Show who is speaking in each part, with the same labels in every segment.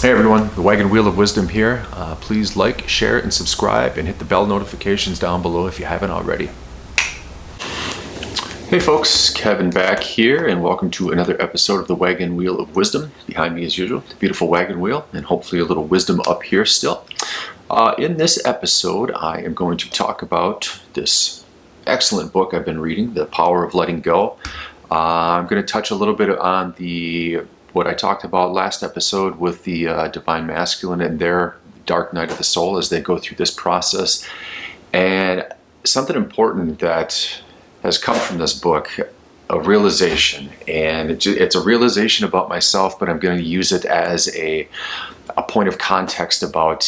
Speaker 1: Hey everyone, the Wagon Wheel of Wisdom here. Please like, share, and subscribe, and hit the bell notifications down below if you haven't already. Hey folks, Kevin back here, and welcome to another episode of the Wagon Wheel of Wisdom. Behind me as usual, the beautiful wagon wheel, and hopefully a little wisdom up here still. In this episode, I am going to talk about this excellent book I've been reading, The Power of Letting Go. I'm going to touch a little bit on what I talked about last episode with the Divine Masculine and their dark night of the soul as they go through this process. And something important that has come from this book, a realization, and it's a realization about myself, but I'm going to use it as a point of context about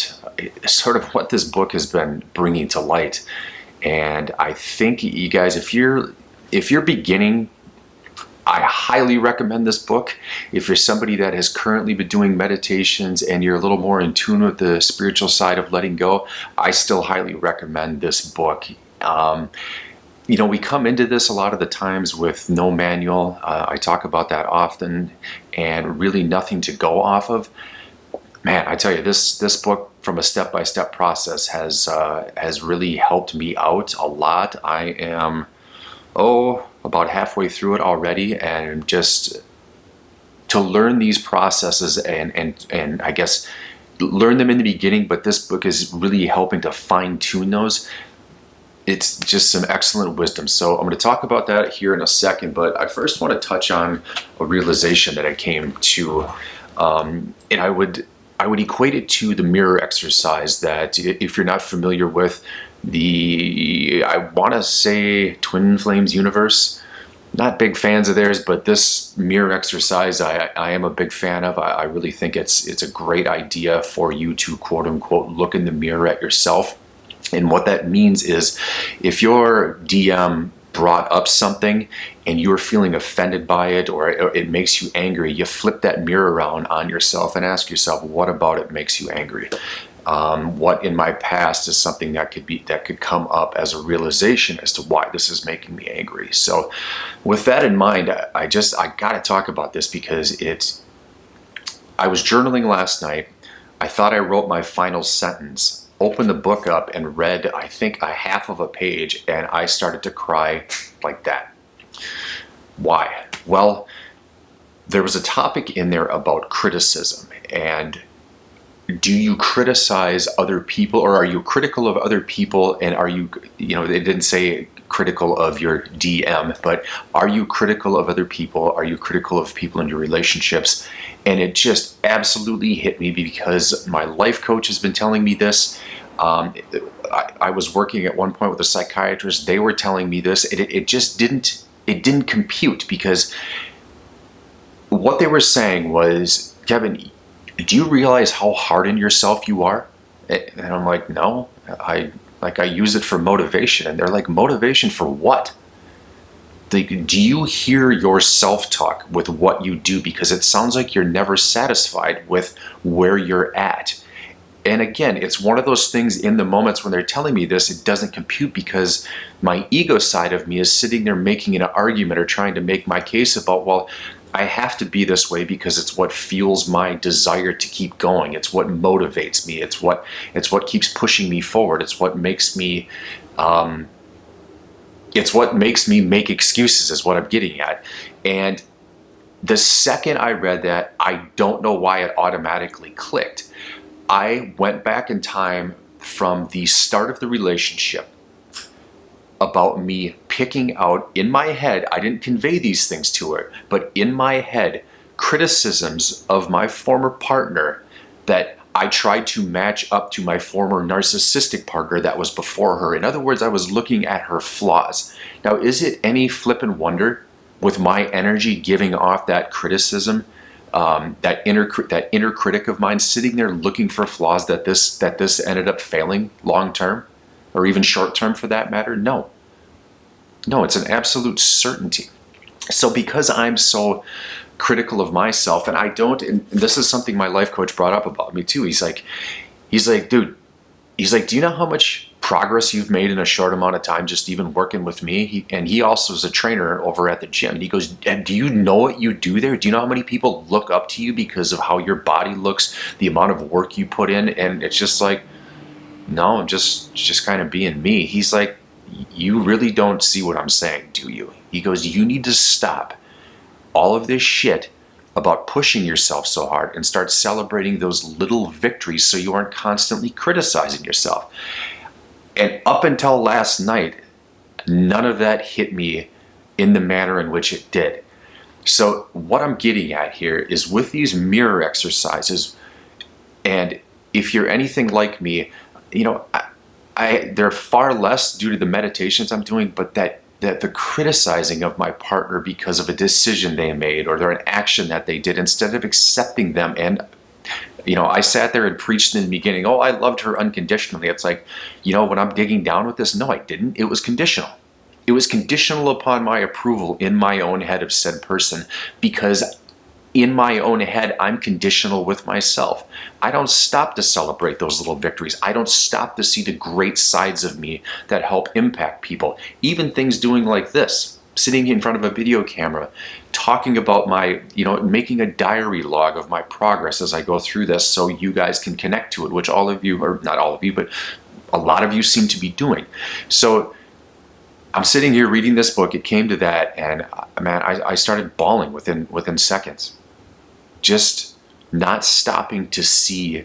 Speaker 1: sort of what this book has been bringing to light. And I think you guys, if you're beginning, I highly recommend this book. If you're somebody that has currently been doing meditations and you're a little more in tune with the spiritual side of letting go, I still highly recommend this book. We come into this a lot of the times with no manual. I talk about that often, and really nothing to go off of. Man, I tell you, this book from a step-by-step process has really helped me out a lot. I am about halfway through it already, and just to learn these processes and I guess learn them in the beginning, but this book is really helping to fine-tune those. It's just some excellent wisdom. So I'm going to talk about that here in a second, but I first want to touch on a realization that I came to, and I would equate it to the mirror exercise that, if you're not familiar with I want to say Twin Flames universe, not big fans of theirs, but this mirror exercise I am a big fan of. I really think it's a great idea for you to quote unquote look in the mirror at yourself. And what that means is, if your DM brought up something and you're feeling offended by it, or it makes you angry, you flip that mirror around on yourself and ask yourself, what about it makes you angry? What in my past is something that could come up as a realization as to why this is making me angry. So with that in mind, I got to talk about this because I was journaling last night. I thought I wrote my final sentence, opened the book up and read, I think, a half of a page, and I started to cry like that. Why? Well, there was a topic in there about criticism, and do you criticize other people, or are you critical of other people? And are you, they didn't say critical of your DM, but are you critical of other people? Are you critical of people in your relationships? And it just absolutely hit me, because my life coach has been telling me this. I was working at one point with a psychiatrist. They were telling me this. It just didn't compute, because what they were saying was, Kevin, do you realize how hard on yourself you are? And I'm like, no, I use it for motivation. And they're like, motivation for what? Do you hear your self-talk with what you do? Because it sounds like you're never satisfied with where you're at. And again, it's one of those things, in the moments when they're telling me this, it doesn't compute, because my ego side of me is sitting there making an argument or trying to make my case about, well, I have to be this way because it's what fuels my desire to keep going. It's what motivates me. It's what keeps pushing me forward. It's what makes me make excuses, is what I'm getting at. And the second I read that, I don't know why it automatically clicked. I went back in time from the start of the relationship, about me picking out in my head, I didn't convey these things to her, but in my head, criticisms of my former partner that I tried to match up to my former narcissistic partner that was before her. In other words, I was looking at her flaws. Now, is it any flippin' wonder, with my energy giving off that criticism, that inner critic of mine sitting there looking for flaws, that this ended up failing long term, or even short term for that matter? No, it's an absolute certainty. So because I'm so critical of myself, and and this is something my life coach brought up about me too. He's like, dude, do you know how much progress you've made in a short amount of time, just even working with me. He also is a trainer over at the gym. And he goes, and do you know what you do there? Do you know how many people look up to you because of how your body looks, the amount of work you put in? And it's just like, no, I'm just kind of being me. He's like, you really don't see what I'm saying, do you? He goes, you need to stop all of this shit about pushing yourself so hard and start celebrating those little victories so you aren't constantly criticizing yourself. And up until last night, none of that hit me in the manner in which it did. So what I'm getting at here is with these mirror exercises, and if you're anything like me, you know, they're far less due to the meditations I'm doing, but that the criticizing of my partner because of a decision they made or an action that they did, instead of accepting them. And you know, I sat there and preached in the beginning, oh, I loved her unconditionally. It's like, you know, when I'm digging down with this, no, I didn't. It was conditional. It was conditional upon my approval in my own head of said person, because in my own head, I'm conditional with myself. I don't stop to celebrate those little victories. I don't stop to see the great sides of me that help impact people. Even things doing like this, sitting in front of a video camera, talking about my, you know, making a diary log of my progress as I go through this so you guys can connect to it, which all of you, or not all of you, but a lot of you seem to be doing. So I'm sitting here reading this book. It came to that, and man, I started bawling within seconds. Just not stopping to see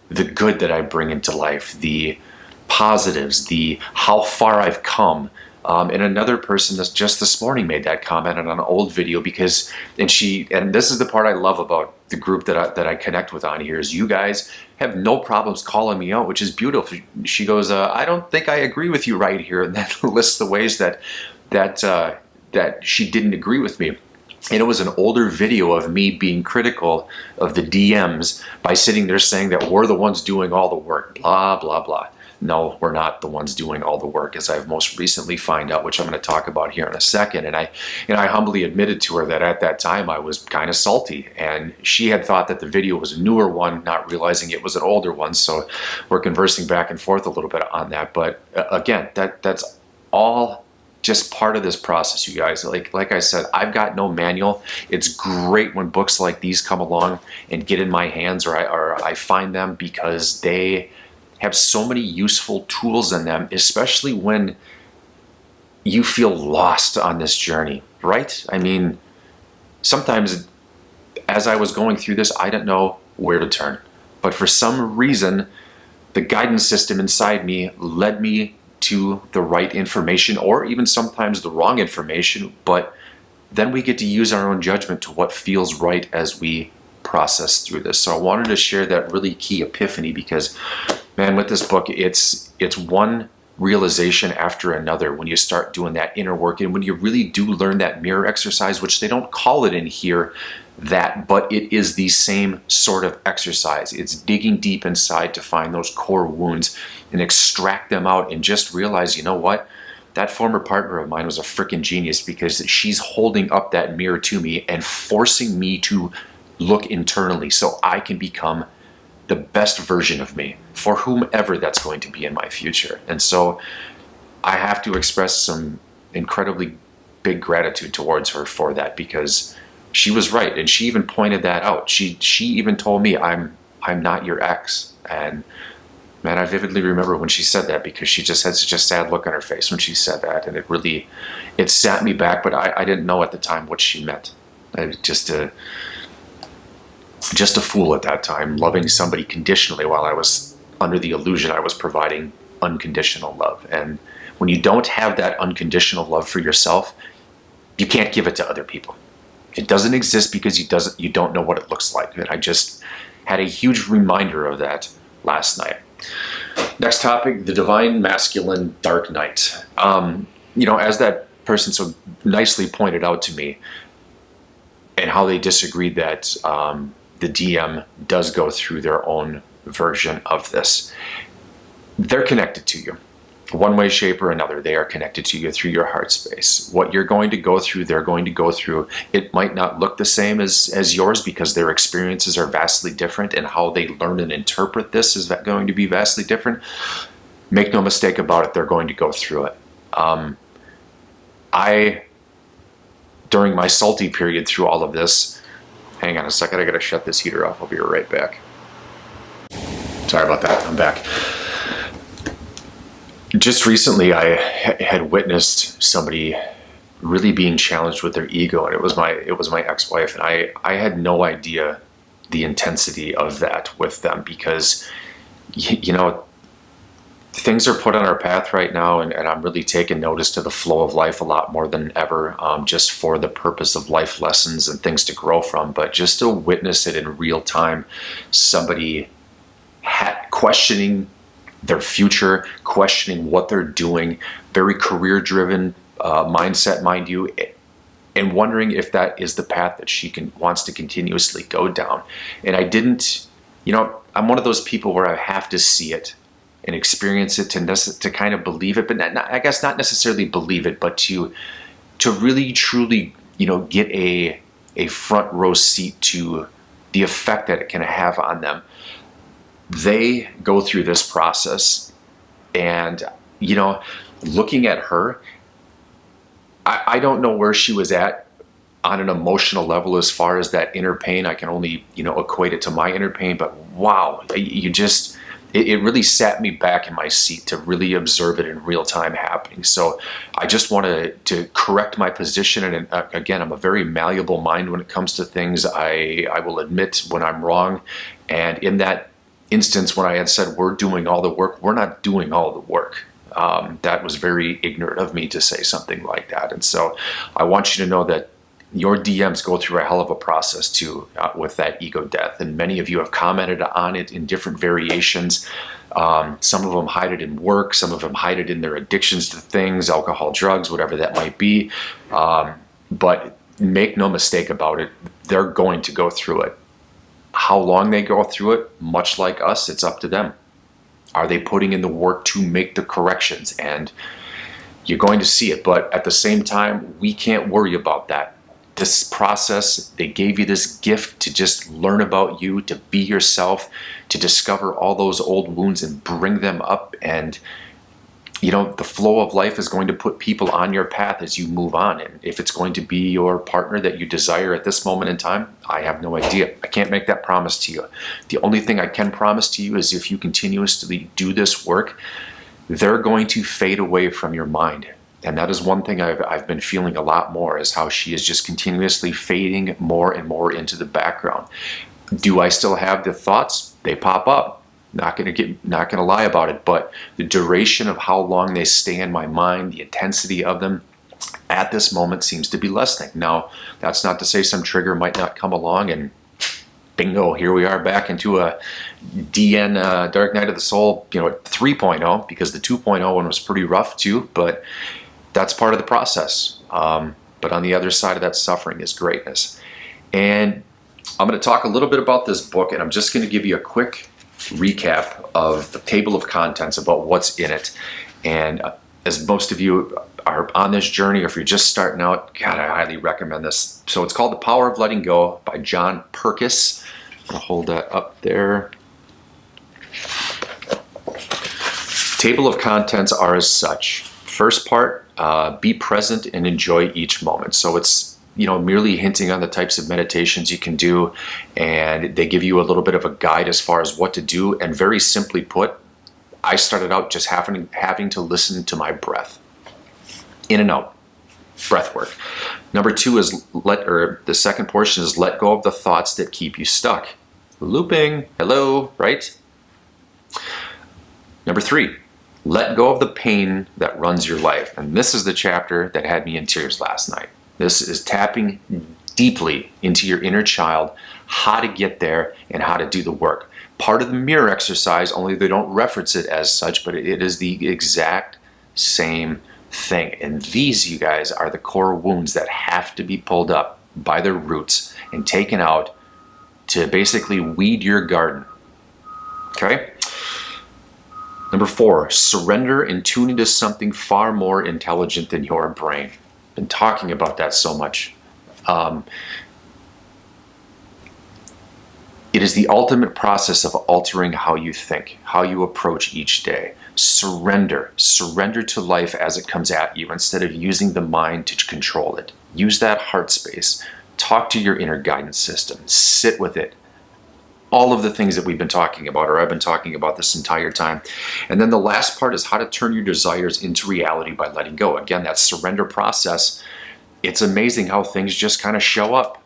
Speaker 1: the good that I bring into life, the positives, the how far I've come. And another person that's just this morning made that comment on an old video, because, and this is the part I love about the group that I connect with on here, is you guys have no problems calling me out, which is beautiful. She goes, I don't think I agree with you right here, and then lists the ways that she didn't agree with me. And it was an older video of me being critical of the DMs by sitting there saying that we're the ones doing all the work, blah, blah, blah. No, we're not the ones doing all the work, as I've most recently found out, which I'm going to talk about here in a second. And I humbly admitted to her that at that time I was kind of salty, and she had thought that the video was a newer one, not realizing it was an older one. So we're conversing back and forth a little bit on that. But again, that's all just part of this process, you guys. Like I said, I've got no manual. It's great when books like these come along and get in my hands, or I find them, because they have so many useful tools in them, especially when you feel lost on this journey, right? I mean, sometimes as I was going through this, I didn't know where to turn. But for some reason, the guidance system inside me led me to the right information, or even sometimes the wrong information. But then we get to use our own judgment to what feels right as we process through this. So I wanted to share that really key epiphany, because man, with this book, it's one realization after another when you start doing that inner work, and when you really do learn that mirror exercise, which they don't call it in here that, but it is the same sort of exercise. It's digging deep inside to find those core wounds and extract them out, and just realize, you know what? That former partner of mine was a freaking genius, because she's holding up that mirror to me and forcing me to look internally so I can become the best version of me for whomever that's going to be in my future. And so I have to express some incredibly big gratitude towards her for that, because she was right, and she even pointed that out. She even told me, I'm not your ex. And man, I vividly remember when she said that, because she just had such a sad look on her face when she said that, and it sat me back. But I didn't know at the time what she meant. Just a fool at that time, loving somebody conditionally while I was under the illusion I was providing unconditional love. And when you don't have that unconditional love for yourself, you can't give it to other people. It doesn't exist because you don't know what it looks like. And I just had a huge reminder of that last night. Next topic, the divine masculine dark night. As that person so nicely pointed out to me, and how they disagreed that the DM does go through their own version of this. They're connected to you. One way, shape, or another, they are connected to you through your heart space. What you're going to go through, they're going to go through. It might not look the same as yours, because their experiences are vastly different, and how they learn and interpret this is going to be vastly different. make no mistake about it, they're going to go through it. During my salty period through all of this, hang on a second, I gotta shut this heater off. I'll be right back. Sorry about that, I'm back. Just recently, I had witnessed somebody really being challenged with their ego, and it was my ex-wife, and I had no idea the intensity of that with them, because you know, things are put on our path right now, and I'm really taking notice to the flow of life a lot more than ever, just for the purpose of life lessons and things to grow from. But just to witness it in real time, somebody questioning their future, questioning what they're doing, very career-driven mindset, mind you, and wondering if that is the path that she wants to continuously go down. And I didn't, I'm one of those people where I have to see it and experience it to kind of believe it, but I guess not necessarily believe it, but to really truly, get a front row seat to the effect that it can have on them. They go through this process, and looking at her, I don't know where she was at on an emotional level as far as that inner pain. I can only equate it to my inner pain, but wow, it really sat me back in my seat to really observe it in real time happening. So I just wanted to correct my position. And again, I'm a very malleable mind when it comes to things. I will admit when I'm wrong. And in that instance, when I had said we're doing all the work, we're not doing all the work. That was very ignorant of me to say something like that. And so I want you to know that your DMs go through a hell of a process too, with that ego death. And many of you have commented on it in different variations. Some of them hide it in work. Some of them hide it in their addictions to things, alcohol, drugs, whatever that might be. But make no mistake about it, they're going to go through it. How long they go through it, much like us, it's up to them. Are they putting in the work to make the corrections? And you're going to see it. But at the same time, we can't worry about that. This process, they gave you this gift to just learn about you, to be yourself, to discover all those old wounds and bring them up. And, the flow of life is going to put people on your path as you move on. And if it's going to be your partner that you desire at this moment in time, I have no idea. I can't make that promise to you. The only thing I can promise to you is if you continuously do this work, they're going to fade away from your mind. And that is one thing I've been feeling a lot more, is how she is just continuously fading more and more into the background. Do I still have the thoughts? They pop up. Not gonna lie about it, but the duration of how long they stay in my mind, the intensity of them at this moment seems to be lessening. Now, that's not to say some trigger might not come along and bingo, here we are back into a DN Dark Night of the Soul, 3.0, because the 2.0 one was pretty rough too, but that's part of the process. But on the other side of that suffering is greatness. And I'm going to talk a little bit about this book, and I'm just going to give you a quick recap of the table of contents about what's in it. And as most of you are on this journey, or if you're just starting out, God, I highly recommend this. So it's called The Power of Letting Go by John Perkis. I'll hold that up there. Table of contents are as such. First part, be present and enjoy each moment. So it's merely hinting on the types of meditations you can do, and they give you a little bit of a guide as far as what to do. And very simply put, I started out just having to listen to my breath, in and out, breath work. Number two is the second portion is let go of the thoughts that keep you stuck. Looping, hello, right? Number three, let go of the pain that runs your life. And this is the chapter that had me in tears last night. This is tapping deeply into your inner child, how to get there and how to do the work. Part of the mirror exercise, only they don't reference it as such, but it is the exact same thing. And these, you guys, are the core wounds that have to be pulled up by their roots and taken out to basically weed your garden. Okay? Number four, surrender and tune into something far more intelligent than your brain. Been talking about that so much. It is the ultimate process of altering how you think, how you approach each day. surrender. Surrender to life as it comes at you instead of using the mind to control it. Use that heart space. Talk to your inner guidance system. Sit with it. All of the things that we've been talking about, or I've been talking about this entire time. And then the last part is how to turn your desires into reality by letting go. Again, that surrender process. It's amazing how things just kind of show up.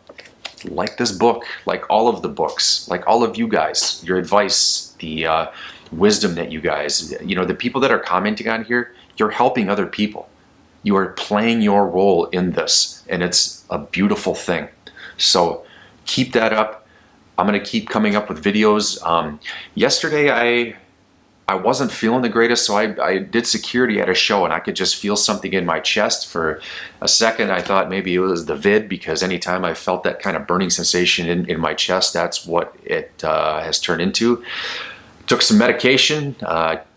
Speaker 1: Like this book, like all of the books, like all of you guys, your advice, the wisdom that you guys, the people that are commenting on here, you're helping other people. You are playing your role in this, and it's a beautiful thing. So keep that up. I'm going to keep coming up with videos. Yesterday I wasn't feeling the greatest, so I did security at a show, and I could just feel something in my chest. For a second, I thought maybe it was the vid, because anytime I felt that kind of burning sensation in my chest, that's what it has turned into. Took some medication,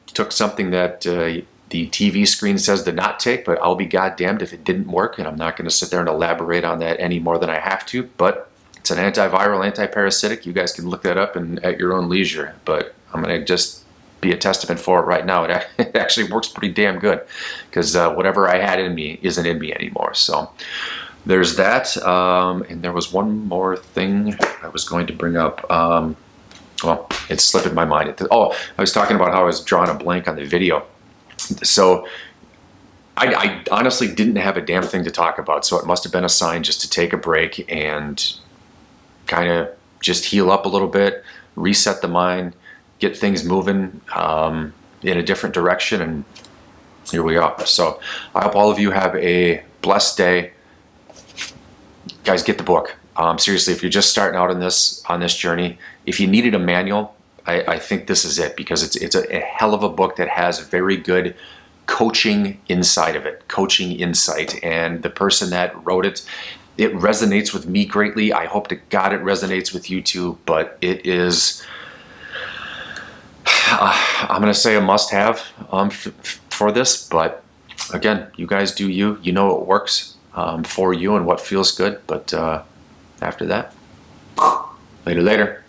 Speaker 1: took something that the TV screen says to not take, but I'll be goddamned if it didn't work, and I'm not going to sit there and elaborate on that any more than I have to, but it's an antiviral, antiparasitic. You guys can look that up at your own leisure, but I'm going to just be a testament for it right now. It actually works pretty damn good, because whatever I had in me isn't in me anymore. So there's that. And there was one more thing I was going to bring up. Well, it slipped in my mind. I was talking about how I was drawing a blank on the video. So I honestly didn't have a damn thing to talk about, so it must have been a sign just to take a break and kind of just heal up a little bit, reset the mind, get things moving in a different direction, and here we are. So I hope all of you have a blessed day. Guys, get the book. Seriously, if you're just starting out on this journey, if you needed a manual, I think this is it, because it's a hell of a book that has very good coaching inside of it, coaching insight. And the person that wrote it resonates with me greatly. I hope to God it resonates with you too, but it is, I'm going to say, a must-have for this. But again, you guys do you. You know what works for you and what feels good. But after that, later.